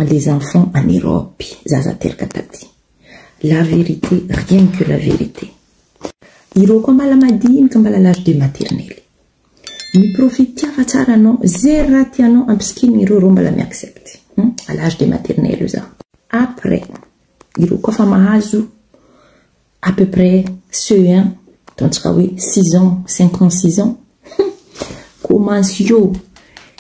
les enfants en Europe, la vérité, rien que la vérité. Iro comme la madine comme l'âge de maternelle. Mi profitia fatsara no zeratiano amskin iro romba la mi accepte. À l'âge de maternelle ça. Après, iro kofa mahazu à peu près ceux donc oui 6 ans, 5 ans, 6 ans. Commence yo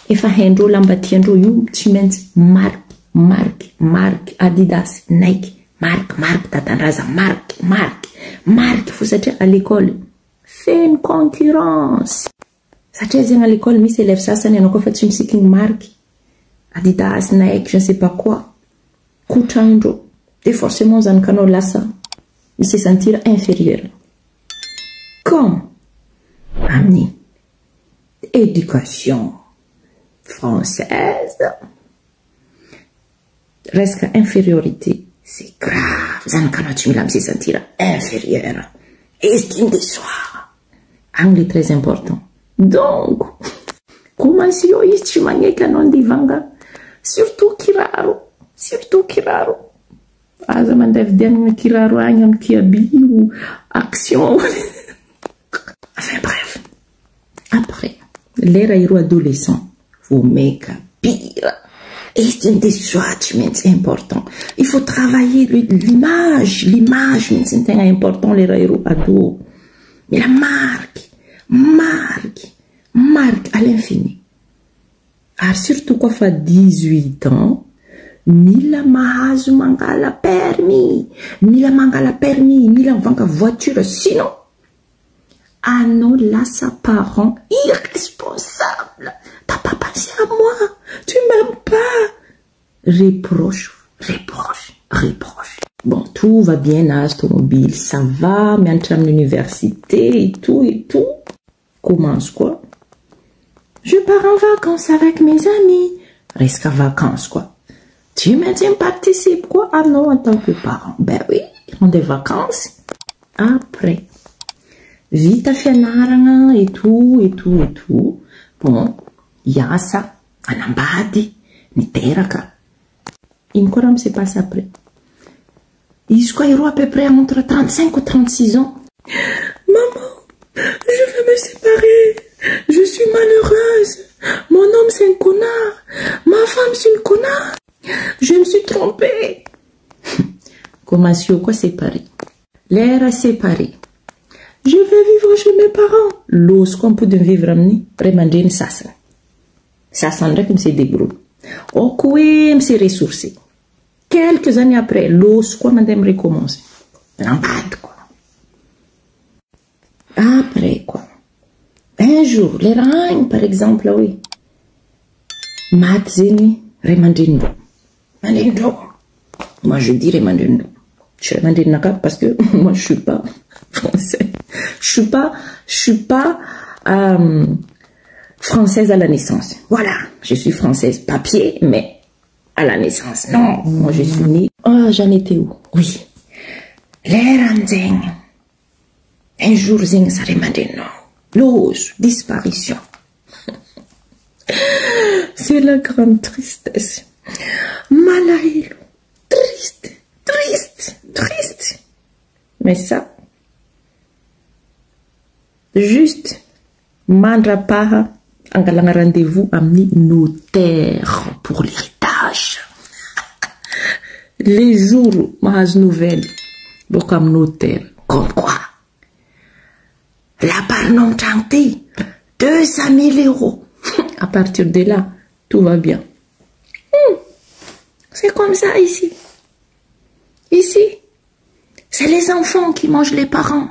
efa hendro lamba tiandro io tsy maintsy marque Adidas, Nike, marque tatandraza marque faut satria à l'école fait une concurrence satria zegny à l'école misy élève sasany anao kofa tsy misiky marque Adidas, Nike, je ne sais pas quoi kotrandro et forcément zankanao lasa il se sentir inférieur comme ami éducation française reste infériorité c'est grave zankanao tsy mila se sentir inférieur estime de soi anglais très important donc comment si io izy tsy magneky anao andivanga surtout kiraro aza mandeha vidianana kiraro agny amy kiabi ou action enfin bref après l'ère iro adolescent vous make pire estime de soi c'est important il faut travailler l'image c'est important l'ère iro ado mais la marque à l'infini surtout quoi fait 18 ans mila mahazo mangala permis mila mivanga voiture sinon non là sa parent irresponsable t'as pas pensé à moi tu m'aimes pas reproche bon tout va bien à automobile ça va mais entre l'université et tout commence quoi je pars en vacances avec mes amis reste en vacances quoi tu maintiens participe quoi non en tant que parent ben oui on des vacances après vita fianaragna et tout bon yasa anambady niteraka ino koa raha se passe après izy koa iro à peu près entre 35 ou 36 ans maman je veux me séparer je suis malheureuse mon homme c'est un connard ma femme c'est une connard je me suis trompée comment si quoi séparé l'air séparé je vais vivre chez mes parents lorsqu'on peut vivre amni remandreny sasany ndraiky me se débrouille me se ressourcer quelques années après lorsqu'on mandeha me recommencer lambady quoi après quoi un jour les ragnes par exemple oui maty zegny remandreny moi je dis remandreny je suis remandreny parce que moi je suis pas français je suis pas française à la naissance voilà je suis française papier mais à la naissance non moi je suis née j'en étais où oui l'ère zegny un jour zegny ça remandreny l'ose disparition c'est la grande tristesse malahelo triste mais ça juste mandrapaha angalagna rendez-vous amin'ny notaire pour l'héritage les jours mahazo nouvelle boka amin'ny notaire comme quoi la part non trantée 200 000 €. À partir de là, tout va bien. C'est comme ça ici. Ici, c'est les enfants qui mangent les parents.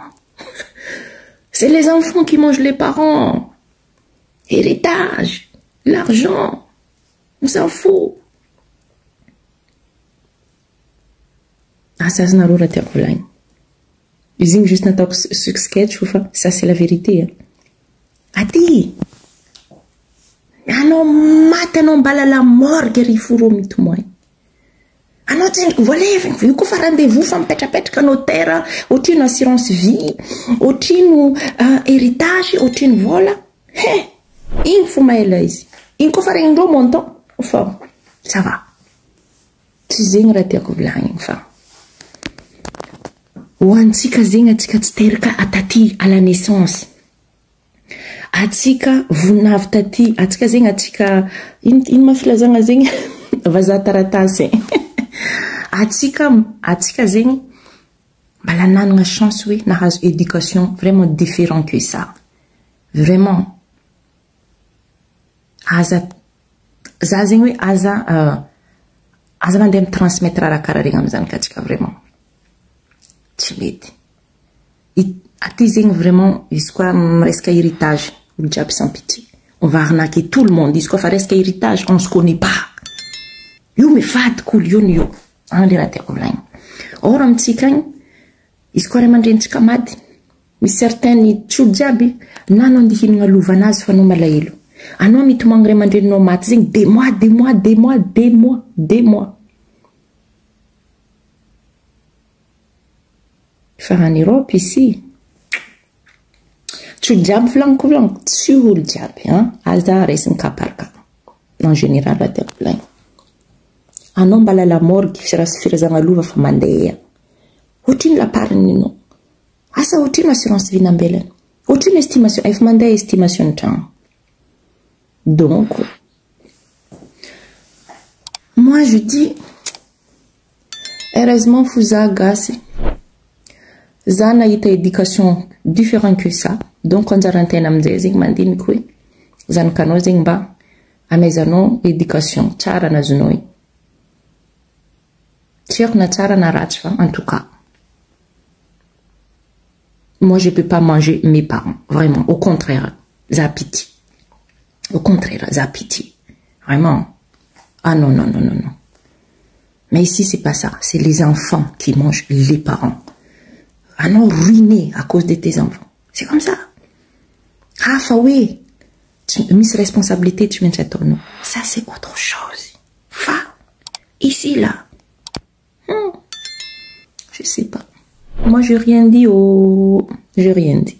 C'est les enfants qui mangent les parents. Héritage, l'argent, on s'en fout. Ça, c'est un rôle à usine juste un sketch, ça c'est la vérité. Ati, ano matanao mbala la morgue rifuro mitomoy. Anao tsy voalevina io koa fa rendez-vous fa mipetrapetraka notaire, otrino assurance vie, otrino héritage, otrino vola. Iny fo maela izy. Iny koa fa regnindreo montant fa Ça va. Tsy zegny raha tiako volagniny fa. Ho antsika zegny atsika tsy teraka ataty à la naissance. Atsika vonavy taty, atsika zegny atsika ino mafilazagna zegny vazaha taratasy. Atsika zegny mbala nanagna chance hoe nahazo éducation vraiment différent que ça. Vraiment. Aza zegny hoe aza mandeha transmettre raha karaha regny amizany ka atsika vraiment. Tsy mety. Aty zegny vraiment izy koa resaka héritage, olo jiaby sans pitié. On va arnaquer tout le monde. Izy koa fa resaka héritage, on se connaît pas. Io mifadika olo io. Le raha tiako volagniny. Or amitsika agny, izy koa ray aman-drenitsika maty, misy certains tsy olo jiaby, na anao andeha hihinagna lovanazy fa anao malahelo. Anao mitomagny ray aman-dreninao maty zegny des mois. Fa en Europe ici, tsy olo jiaby volagniko, tsy olo jiaby, aza resiny cas par cas. En général raha tiako volagniny. Anao mbala la morgue firazagna lova fa mandeha. Ohatrino la pariny anao? Asa ohatrino assurance vie nambelany? Ohatrino estimation? Efa mandeha estimation ny tragno. Donc, moi je dis, heureusement fou za gasy. Za nahita éducation différent que ça. Donc anjarantegna aminjay zegny mandiniky hoe zanakanao zegny mba amezanao éducation tsara nazonao igny. Tsy haiko na tsara na ratsy fa en tout cas. Moi je peux pas manger mes parents, vraiment, au contraire, za pitié. Au contraire, za pitié. Vraiment. Ah non. Mais ici c'est pas ça, c'est les enfants qui mangent les parents. Ah non, ruiné à cause de tes enfants. C'est comme ça. Ah, fa oui. Mise responsabilité, tu mets ton nom. Ça, c'est autre chose. Fa. Ici, là. Je sais pas. Moi, j'ai rien dit. J'ai rien dit.